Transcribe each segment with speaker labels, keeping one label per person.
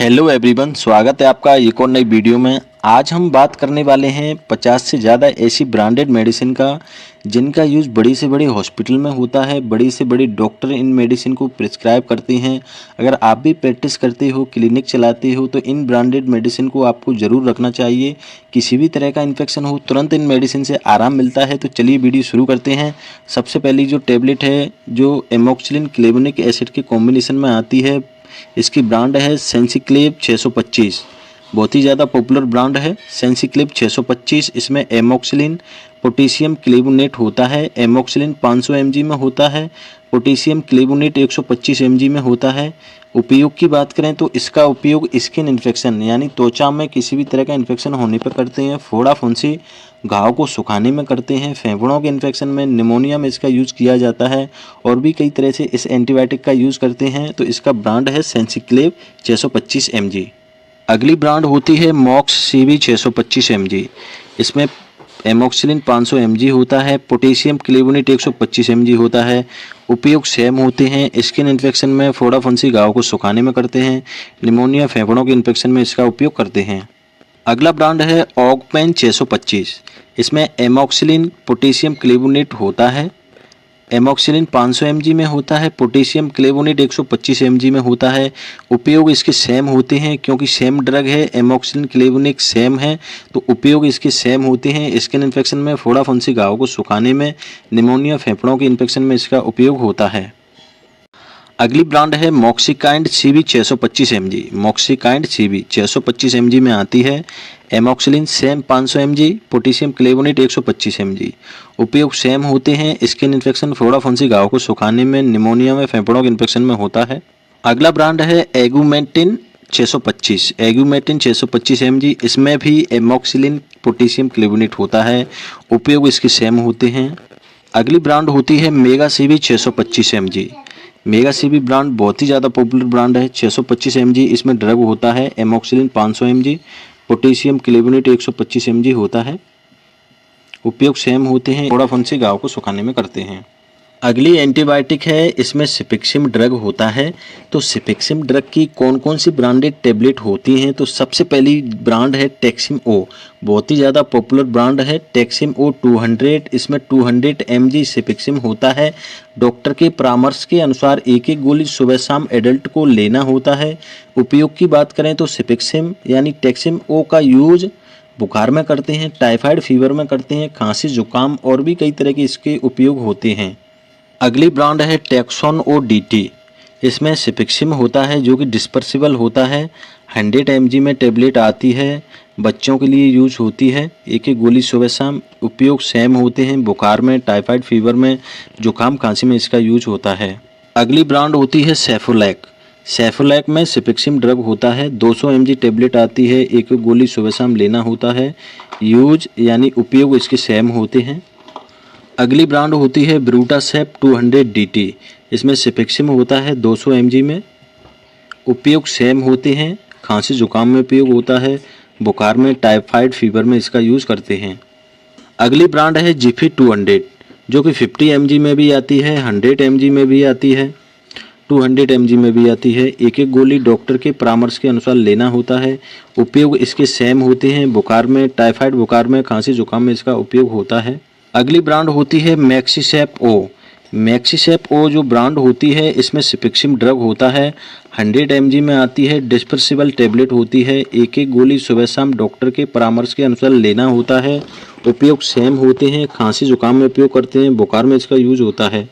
Speaker 1: Hello everyone, स्वागत है आपका एक और नई वीडियो में। आज हम बात करने वाले हैं 50 से ज़्यादा ऐसी ब्रांडेड मेडिसिन का जिनका यूज़ बड़ी से बड़ी हॉस्पिटल में होता है। बड़ी से बड़ी डॉक्टर इन मेडिसिन को प्रिस्क्राइब करते हैं। अगर आप भी प्रैक्टिस करते हो, क्लिनिक चलाते हो, तो इन ब्रांडेड मेडिसिन को आपको ज़रूर रखना चाहिए। किसी भी तरह का इन्फेक्शन हो, तुरंत इन मेडिसिन से आराम मिलता है। तो चलिए वीडियो शुरू करते हैं। सबसे पहली जो टेबलेट है, जो एमोक्सिलिन क्लेवोनिक एसिड के कॉम्बिनेशन में आती है, इसकी ब्रांड है सेंसिक्लेव 625। बहुत ही ज़्यादा पॉपुलर ब्रांड है सेंसिक्लेव 625। इसमें एमोक्सिलिन पोटेशियम क्लेवोनेट होता है। एमोक्सिलिन 500 mg में होता है, पोटेशियम क्लेवोनेट 125 mg में होता है। उपयोग की बात करें तो इसका उपयोग स्किन इन्फेक्शन यानी त्वचा में किसी भी तरह का इन्फेक्शन होने पर करते हैं। फोड़ा फुंसी घाव को सुखाने में करते हैं। फेफड़ों के इन्फेक्शन में, निमोनिया में इसका यूज़ किया जाता है और भी कई तरह से इस एंटीबायोटिक का यूज़ करते हैं। तो इसका ब्रांड है सेंसिक्लेव 625 mg। अगली ब्रांड होती है मॉक्स सीवी 625 mg। इसमें एमोक्सिलिन 500 mg होता है, पोटेशियम क्लेवोनेट 125 mg होता है। उपयोग सेम होते हैं। स्किन इन्फेक्शन में, फोड़ा फुंसी घाव को सुखाने में करते हैं। निमोनिया, फेफड़ों के इन्फेक्शन में इसका उपयोग करते हैं। अगला ब्रांड है ऑगपेन 625। इसमें एमोक्सिलिन पोटेशियम क्लेवोनेट होता है। एमोक्सिलिन 500 mg में होता है, पोटेशियम क्लेवोनेट 125 mg में होता है। उपयोग इसके सेम होते हैं क्योंकि सेम ड्रग है। एमोक्सिलिन क्लेवोनेट सेम है तो उपयोग इसके सेम होते हैं। स्किन इन्फेक्शन में, फोड़ा फुंसी घाव को सुखाने में, निमोनिया, फेफड़ों के इन्फेक्शन में इसका उपयोग होता है। अगली ब्रांड है Moxikind CV 625 mg। Moxikind CV 625 mg में आती है। Amoxicillin same 500 mg, potassium clavulanate 125 mg। उपयोग सेम होते हैं। स्किन इन्फेक्शन, फोड़ा फुंसी घाव को सुखाने में, निमोनिया में, फेफड़ों के इन्फेक्शन में होता है। अगला ब्रांड है एगुमेंटिन 625। एगुमेंटिन 625 mg। इसमें भी एमोक्सिलिन पोटेशियम क्लेवोनेट होता है। उपयोग इसके सेम होते हैं। अगली ब्रांड होती है mega CV 625 mg। Mega CV brand बहुत ही ज़्यादा पॉपुलर ब्रांड है। 625 mg इसमें ड्रग होता है। Amoxicillin 500 mg, potassium clavulanate 125 mg होता है। उपयोग सेम होते हैं। फोड़ा फुंसी घाव को सुखाने में करते हैं। अगली एंटीबायोटिक है, इसमें सिपिक्सिम ड्रग होता है। तो सिपिक्सिम ड्रग की कौन कौन सी ब्रांडेड टेबलेट होती हैं? तो सबसे पहली ब्रांड है टेक्सिम ओ। बहुत ही ज़्यादा पॉपुलर ब्रांड है टेक्सिम ओ 200। इसमें 200 mg सिपिक्सिम होता है। डॉक्टर के परामर्श के अनुसार एक एक गोली सुबह शाम एडल्ट को लेना होता है। उपयोग की बात करें तो सिपिक्सिम यानी टेक्सिम ओ का यूज बुखार में करते हैं, टाइफाइड फीवर में करते हैं, खांसी जुकाम और भी कई तरह के इसके उपयोग होते हैं। अगली ब्रांड है टेक्सोन ओ डीटी। इसमें सिपिक्सिम होता है जो कि डिस्पर्सिबल होता है। 100 mg में टेबलेट आती है। बच्चों के लिए यूज होती है। एक एक गोली सुबह शाम। उपयोग सेम होते हैं। बुखार में, टाइफाइड फीवर में, जुकाम खांसी में इसका यूज होता है। अगली ब्रांड होती है सेफोलैक। सेफोलैक में सिपिक्सिम ड्रग होता है। 200 mg टेबलेट आती है। एक एक गोली सुबह शाम लेना होता है। यूज यानी उपयोग इसके सेम होते हैं। अगली ब्रांड होती है ब्रूटासेप 200 DT। इसमें सिपिक्सिम होता है 200 mg में। उपयोग सेम होते हैं। खांसी जुकाम में उपयोग होता है। बुखार में, टाइफाइड फीवर में इसका यूज़ करते हैं। अगली ब्रांड है जिफी 200 जो कि 50 mg में भी आती है, 100 mg में भी आती है, 200 mg में भी आती है। एक एक गोली डॉक्टर के परामर्श के अनुसार लेना होता है। उपयोग इसके सेम होते हैं। बुखार में, टाइफाइड बुखार में, खांसी जुकाम में इसका उपयोग होता है। अगली ब्रांड होती है मैक्सीसेप ओ। मैक्सीसेप ओ जो ब्रांड होती है, इसमें सिपिक्सिम ड्रग होता है। 100 mg में आती है। डिस्पर्सिबल टेबलेट होती है। एक एक गोली सुबह शाम डॉक्टर के परामर्श के अनुसार लेना होता है। उपयोग सेम होते हैं। खांसी जुकाम में उपयोग करते हैं। बुखार में इसका यूज होता है।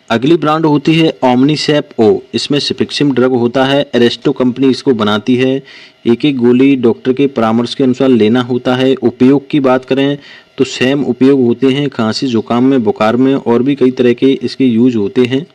Speaker 1: अगली ब्रांड होती है ओमनीसेप ओ। इसमें सिपिक्सिम ड्रग होता है। एरेस्टो कंपनी इसको बनाती है। एक एक गोली डॉक्टर के परामर्श के अनुसार लेना होता है। उपयोग की बात करें तो सेम उपयोग होते हैं। खांसी जुकाम में, बुखार में और भी कई तरह के इसके यूज होते हैं।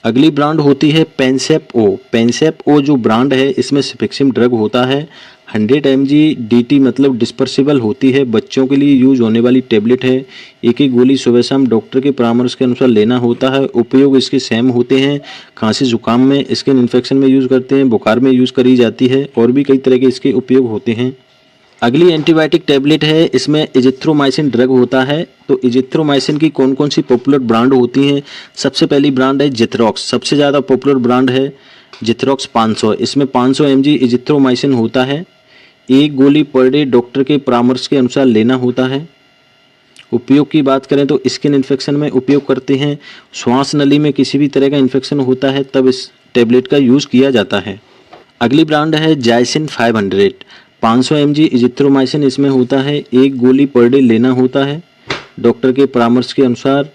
Speaker 1: अगली ब्रांड होती है पेनसेप ओ। पेनसेप ओ जो ब्रांड है, इसमें सिपिक्सिम ड्रग होता है। 100 mg DT मतलब डिस्पर्सिबल होती है। बच्चों के लिए यूज होने वाली टेबलेट है। एक एक गोली सुबह शाम डॉक्टर के परामर्श के अनुसार लेना होता है। उपयोग इसके सेम होते हैं। खांसी जुकाम में, स्किन इन्फेक्शन में यूज़ करते हैं। बुखार में यूज़ करी जाती है और भी कई तरह के इसके उपयोग होते हैं। अगली एंटीबायोटिक टेबलेट है, इसमें इजिथ्रोमाइसिन ड्रग होता है। तो इजिथ्रोमाइसिन की कौन कौन सी पॉपुलर ब्रांड होती हैं? सबसे पहली ब्रांड है जिथरॉक्स, सबसे ज़्यादा पॉपुलर ब्रांड है। जिथ्रोक्स 500, इसमें 500 mg इजिथ्रोमाइसिन होता है। एक गोली पर डे डॉक्टर के परामर्श के अनुसार लेना होता है। उपयोग की बात करें तो स्किन इन्फेक्शन में उपयोग करते हैं। श्वास नली में किसी भी तरह का इन्फेक्शन होता है तब इस टेबलेट का यूज़ किया जाता है। अगली ब्रांड है जाइसिन 500, 500 mg इजिथ्रोमाइसिन इसमें होता है। एक गोली पर डे लेना होता है डॉक्टर के परामर्श के अनुसार।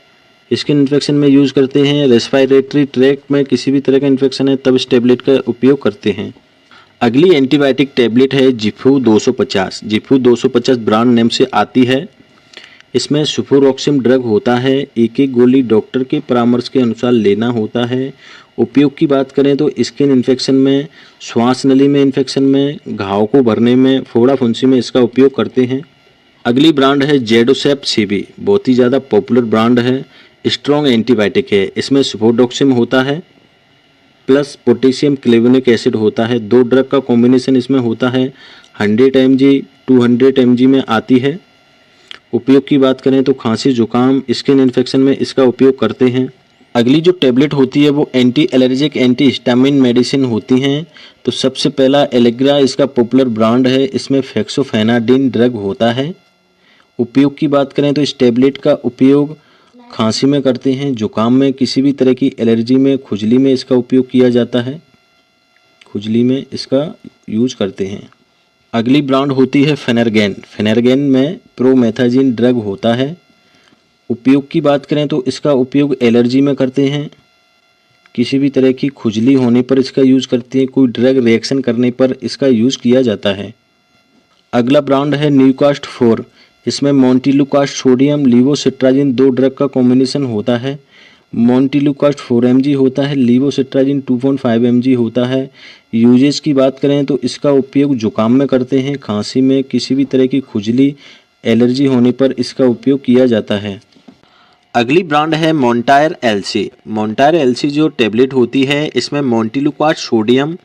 Speaker 1: स्किन इन्फेक्शन में यूज़ करते हैं। रेस्पिरेटरी ट्रैक्ट में किसी भी तरह का इन्फेक्शन है तब इस टेबलेट का उपयोग करते हैं। अगली एंटीबायोटिक टेबलेट है जिफ्यू 250। जिफ्यू 250 ब्रांड नेम से आती है। इसमें सुफोरॉक्सिम ड्रग होता है। एक एक गोली डॉक्टर के परामर्श के अनुसार लेना होता है। उपयोग की बात करें तो स्किन इन्फेक्शन में, श्वास नली में इन्फेक्शन में, घाव को भरने में, फोड़ा फुंसी में इसका उपयोग करते हैं। अगली ब्रांड है जेडोसेप सीबी, बहुत ही ज़्यादा पॉपुलर ब्रांड है। स्ट्रॉन्ग एंटीबायोटिक है। इसमें सुफोडोक्सिम होता है प्लस पोटेशियम क्लेवेनिक एसिड होता है। दो ड्रग का कॉम्बिनेशन इसमें होता है। 100 mg 200 mg में आती है। उपयोग की बात करें तो खांसी जुकाम स्किन इन्फेक्शन में इसका उपयोग करते हैं। अगली जो टेबलेट होती है वो anti allergic anti histamine medicine होती हैं। तो सबसे पहला एलेग्रा इसका पॉपुलर ब्रांड है। इसमें फेक्सोफेनाडिन ड्रग होता है। उपयोग की बात करें तो इस टेबलेट का उपयोग खांसी में करते हैं, जुकाम में, किसी भी तरह की एलर्जी में, खुजली में इसका उपयोग किया जाता है। खुजली में इसका यूज करते हैं। अगली ब्रांड होती है फेनर्गेन। फेनर्गेन में प्रोमेथाजिन ड्रग होता है। उपयोग की बात करें तो इसका उपयोग एलर्जी में करते हैं। किसी भी तरह की खुजली होने पर इसका यूज़ करते हैं। कोई ड्रग रिएक्शन करने पर इसका यूज़ किया जाता है। अगला ब्रांड है न्यूकास्ट 4। इसमें मोंटिलुकास्ट सोडियम लीवोसिट्राजिन दो ड्रग का कॉम्बिनेशन होता है। मोंटिलुकास्ट 4 mg होता है। लीवोसिट्राजिन 2.5 mg होता है। यूजेस की बात करें तो इसका उपयोग जुकाम में करते हैं, खांसी में, किसी भी तरह की खुजली एलर्जी होने पर इसका उपयोग किया जाता है। अगली ब्रांड है मोंटायर एलसी। मोंटायर एलसी जो टेबलेट होती है इसमें मोंटिलुकास्ट सोडियम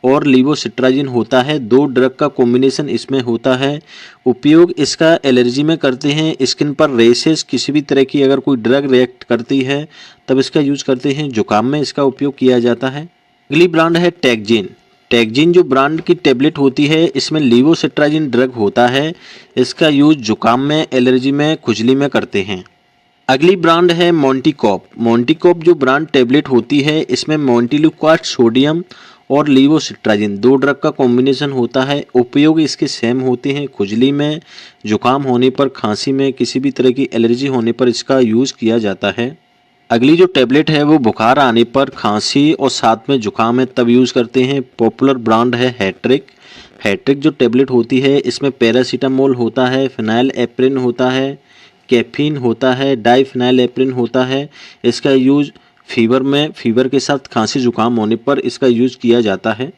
Speaker 1: और लीवोसिट्राजिन होता है। दो ड्रग का कॉम्बिनेशन इसमें होता है। उपयोग इसका एलर्जी में करते हैं। स्किन पर रेसेस, किसी भी तरह की अगर कोई ड्रग रिएक्ट करती है तब इसका यूज़ करते हैं। जुकाम में इसका उपयोग किया जाता है। अगली ब्रांड है टैक्जिन। टैक्जिन जो ब्रांड की टेबलेट होती है इसमें लीवोसिट्राजिन ड्रग होता है। इसका यूज जुकाम में, एलर्जी में, खुजली में करते हैं। अगली ब्रांड है मोंटिकॉप। मोंटिकॉप जो ब्रांड टेबलेट होती है इसमें मोंटिलुकास्ट सोडियम और लीवोसिट्राजिन दो ड्रग का कॉम्बिनेशन होता है। उपयोग इसके सेम होते हैं। खुजली में, जुकाम होने पर, खांसी में, किसी भी तरह की एलर्जी होने पर इसका यूज़ किया जाता है। अगली जो टेबलेट है वो बुखार आने पर, खांसी और साथ में जुकाम है तब यूज़ करते हैं। पॉपुलर ब्रांड है हैट्रिक। हैट्रिक जो टेबलेट होती है इसमें पैरासीटामोल होता है, फिनाइल एप्रिन होता है, कैफीन होता है, डाइफिनाइल एप्रिन होता है। इसका यूज़ फीवर में, फीवर के साथ खांसी जुकाम होने पर इसका यूज़ किया जाता है।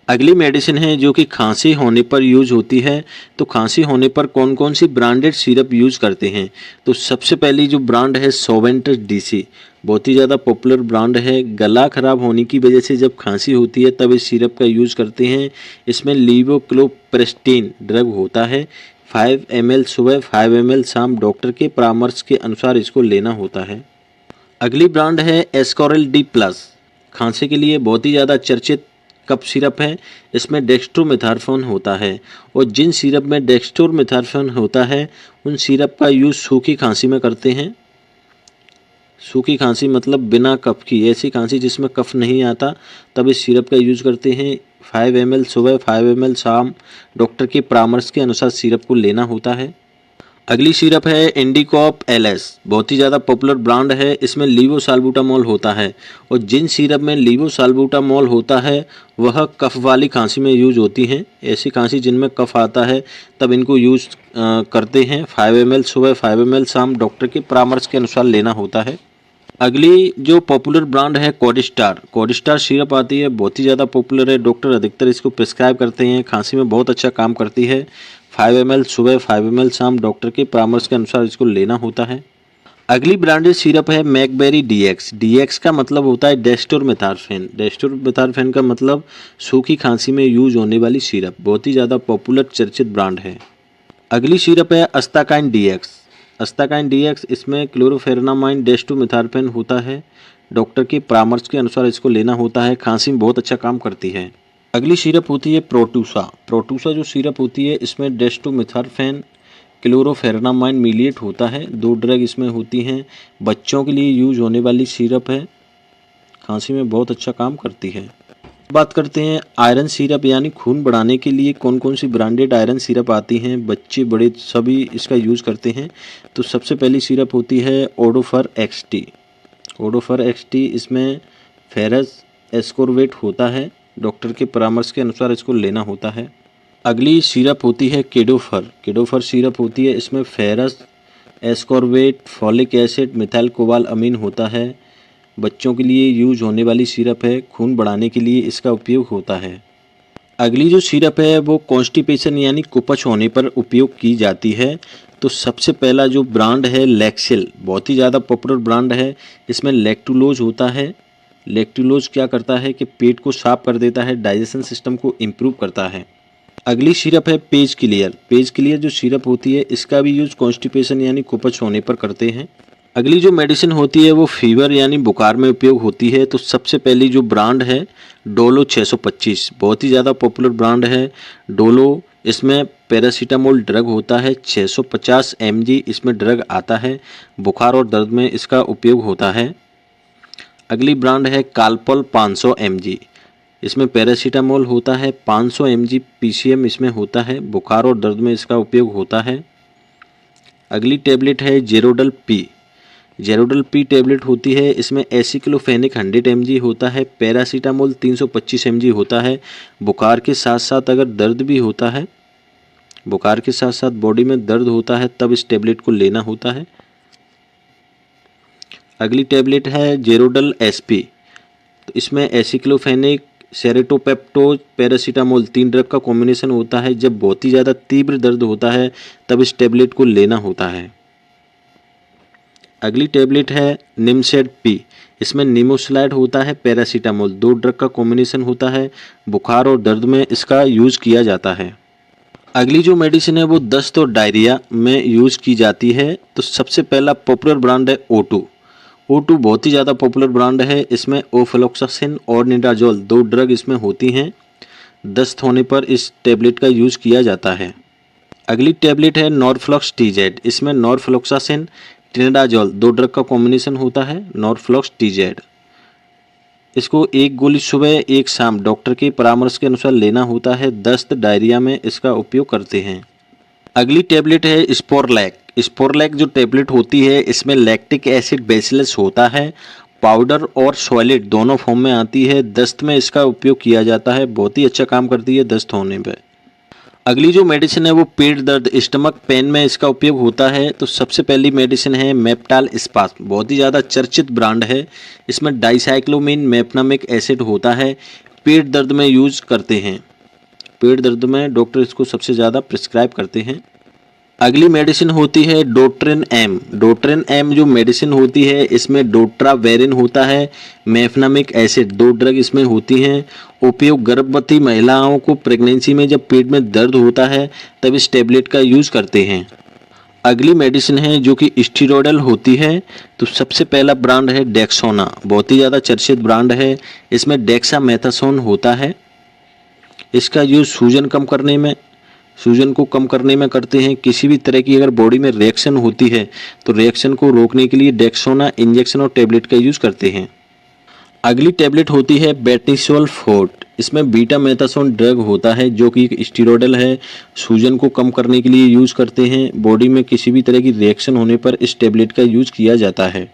Speaker 1: अगली मेडिसिन है जो कि खांसी होने पर यूज होती है। तो खांसी होने पर कौन कौन सी ब्रांडेड सिरप यूज़ करते हैं? तो सबसे पहली जो ब्रांड है सोवेंटस डीसी, बहुत ही ज़्यादा पॉपुलर ब्रांड है। गला खराब होने की वजह से जब खांसी होती है तब इस सिरप का यूज़ करते हैं। इसमें लीवोक्लोप्रेस्टिन ड्रग होता है। 5 ml सुबह, 5 ml शाम, डॉक्टर के परामर्श के अनुसार इसको लेना होता है। अगली ब्रांड है एस्कोरिल डी प्लस। खांसी के लिए बहुत ही ज़्यादा चर्चित कफ सिरप है। इसमें डेक्स्ट्रोमेथार्फोन होता है और जिन सिरप में डेक्स्ट्रोमेथार्फोन होता है उन सिरप का यूज़ सूखी खांसी में करते हैं। सूखी खांसी मतलब बिना कफ की, ऐसी खांसी जिसमें कफ नहीं आता, तब इस सिरप का यूज़ करते हैं। 5 ml सुबह, 5 ml शाम, डॉक्टर के परामर्श के अनुसार सिरप को लेना होता है। अगली सिरप है इंडिकॉप एलएस, बहुत ही ज़्यादा पॉपुलर ब्रांड है। इसमें लीवोसाल्बुटामोल होता है और जिन सिरप में लीवोसाल्बुटामोल होता है वह कफ वाली खांसी में यूज होती हैं। ऐसी खांसी जिनमें कफ आता है तब इनको यूज करते हैं। 5 ml सुबह, 5 ml शाम, डॉक्टर के परामर्श के अनुसार लेना होता है। अगली जो पॉपुलर ब्रांड है कोडिस्टार। कोडिस्टार सिरप आती है, बहुत ही ज़्यादा पॉपुलर है। डॉक्टर अधिकतर इसको प्रिस्क्राइब करते हैं। खांसी में बहुत अच्छा काम करती है। 5 ml सुबह, 5 ml शाम, डॉक्टर के परामर्श के अनुसार इसको लेना होता है। अगली ब्रांडेड सिरप है मैकबेरी डीएक्स। डीएक्स का मतलब होता है डेस्टोरमेथार्फेन। डेस्टोरमेथार्फेन का मतलब सूखी खांसी में यूज होने वाली सिरप, बहुत ही ज़्यादा पॉपुलर चर्चित ब्रांड है। अगली सिरप है अस्ताकाइन डीएक्स। अस्ताकाइन DX इसमें क्लोरोफेरेनामाइन डेस्टोमेथार्फेन होता है। डॉक्टर के परामर्श के अनुसार इसको लेना होता है। खांसी में बहुत अच्छा काम करती है। अगली सिरप होती है प्रोटूसा। प्रोटूसा जो सिरप होती है इसमें डेस्टोमेथार्फेन क्लोरोफेरेनामाइन मिलिएट होता है। 2 ड्रग इसमें होती हैं। बच्चों के लिए यूज होने वाली सिरप है। खांसी में बहुत अच्छा काम करती है। बात करते हैं आयरन सिरप यानी खून बढ़ाने के लिए कौन कौन सी ब्रांडेड आयरन सिरप आती हैं। बच्चे बड़े सभी इसका यूज़ करते हैं। तो सबसे पहली सिरप होती है ओडोफर XT। ओडोफर XT इसमें फेरस एस्कोर्वेट होता है। डॉक्टर के परामर्श के अनुसार इसको लेना होता है। अगली सिरप होती है केडोफर। केडोफर सिरप होती है इसमें ferrous ascorbate folic acid methyl cobalamin होता है। बच्चों के लिए यूज होने वाली सिरप है। खून बढ़ाने के लिए इसका उपयोग होता है। अगली जो सिरप है वो कॉन्स्टिपेशन यानी कुपच होने पर उपयोग की जाती है। तो सबसे पहला जो ब्रांड है लैक्सेल, बहुत ही ज़्यादा पॉपुलर ब्रांड है। इसमें लैक्टुलोज होता है। लैक्टुलोज क्या करता है कि पेट को साफ कर देता है, डाइजेशन सिस्टम को इम्प्रूव करता है। अगली सिरप है पेज क्लियर। पेज क्लियर जो सिरप होती है इसका भी यूज कॉन्स्टिपेशन यानी कुपच होने पर करते हैं। अगली जो मेडिसिन होती है वो फीवर यानी बुखार में उपयोग होती है। तो सबसे पहली जो ब्रांड है डोलो 625, बहुत ही ज़्यादा पॉपुलर ब्रांड है डोलो। इसमें पैरासीटामोल ड्रग होता है। 650 mg इसमें ड्रग आता है। बुखार और दर्द में इसका उपयोग होता है। अगली ब्रांड है कालपॉल 500 mg। इसमें पैरासीटामोल होता है। 500 mg PCM इसमें होता है। बुखार और दर्द में इसका उपयोग होता है। अगली टेबलेट है जेरोडल P। जेरोडल P टेबलेट होती है। इसमें एसिक्लोफेनिक 100 mg होता है। पैरासीटामोल 325 mg होता है। बुखार के साथ साथ अगर दर्द भी होता है, बुखार के साथ साथ बॉडी में दर्द होता है तब इस टेबलेट को लेना होता है। अगली टेबलेट है जेरोडल SP। तो इसमें एसिक्लोफेनिक सेरेटोपेप्टोज पैरासीटामोल 3 ड्रग का कॉम्बिनेशन होता है। जब बहुत ही ज़्यादा तीव्र दर्द होता है तब इस टेबलेट को लेना होता है। अगली टेबलेट है निमसेड P। इसमें निमोसलाइड होता है। पैरासीटामोल 2 ड्रग का कॉम्बिनेशन होता है। बुखार और दर्द में इसका यूज़ किया जाता है। अगली जो मेडिसिन है वो दस्त और डायरिया में यूज़ की जाती है। तो सबसे पहला पॉपुलर ब्रांड है O2। O2 बहुत ही ज़्यादा पॉपुलर ब्रांड है। इसमें ओफ्लोक्सासिन और निडाजोल 2 ड्रग इसमें होती हैं। दस्त होने पर इस टेबलेट का यूज़ किया जाता है। अगली टेबलेट है नॉरफ्लॉक्स TZ। इसमें नॉरफ्लॉक्सासिन ट्रिनिडाजोल 2 ड्रग का कॉम्बिनेशन होता है। नॉरफ्लॉक्स TZ इसको 1 गोली सुबह 1 शाम डॉक्टर के परामर्श के अनुसार लेना होता है। दस्त डायरिया में इसका उपयोग करते हैं। अगली टेबलेट है स्पोरलैक। स्पोरलैक जो टेबलेट होती है इसमें लैक्टिक एसिड बेसिलस होता है। पाउडर और सॉलिड दोनों फॉर्म में आती है। दस्त में इसका उपयोग किया जाता है। बहुत ही अच्छा काम करती है दस्त होने पर। अगली जो मेडिसिन है वो पेट दर्द स्टमक पेन में इसका उपयोग होता है। तो सबसे पहली मेडिसिन है मेप्टाल स्पास, बहुत ही ज़्यादा चर्चित ब्रांड है। इसमें डाइसाइक्लोमिन मेप्नामिक एसिड होता है। पेट दर्द में यूज करते हैं। पेट दर्द में डॉक्टर इसको सबसे ज़्यादा प्रिस्क्राइब करते हैं। अगली मेडिसिन होती है डोट्रिन M। डोट्रिन M जो मेडिसिन होती है इसमें डोट्रावेरिन होता है। मेफनामिक एसिड 2 ड्रग इसमें होती हैं। उपयोग गर्भवती महिलाओं को प्रेगनेंसी में जब पेट में दर्द होता है तब इस टेबलेट का यूज़ करते हैं। अगली मेडिसिन है जो कि स्टीरोडल होती है। तो सबसे पहला ब्रांड है डेक्सोना, बहुत ही ज़्यादा चर्चित ब्रांड है। इसमें डेक्सामेथासोन होता है। इसका यूज़ सूजन को कम करने में करते हैं। किसी भी तरह की अगर बॉडी में रिएक्शन होती है तो रिएक्शन को रोकने के लिए डेक्सोना इंजेक्शन और टेबलेट का यूज़ करते हैं। अगली टेबलेट होती है बेटिसोल 4। इसमें बीटा मेथासोन ड्रग होता है जो कि एक स्टीरोडल है। सूजन को कम करने के लिए यूज़ करते हैं। बॉडी में किसी भी तरह की रिएक्शन होने पर इस टेबलेट का यूज़ किया जाता है।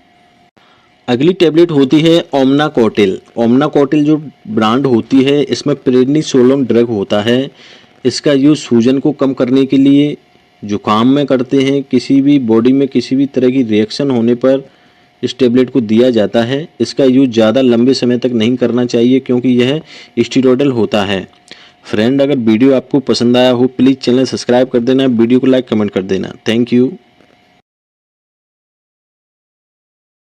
Speaker 1: अगली टेबलेट होती है ओमनाकोटिल। ओमनाकोटिल जो ब्रांड होती है इसमें प्रेडनिसोलोन ड्रग होता है। इसका यूज़ सूजन को कम करने के लिए जुकाम में करते हैं। किसी भी बॉडी में किसी भी तरह की रिएक्शन होने पर इस टेबलेट को दिया जाता है। इसका यूज़ ज़्यादा लंबे समय तक नहीं करना चाहिए क्योंकि यह स्टीरोडल होता है। फ्रेंड, अगर वीडियो आपको पसंद आया हो प्लीज़ चैनल सब्सक्राइब कर देना, वीडियो को लाइक कमेंट कर देना। Thank you.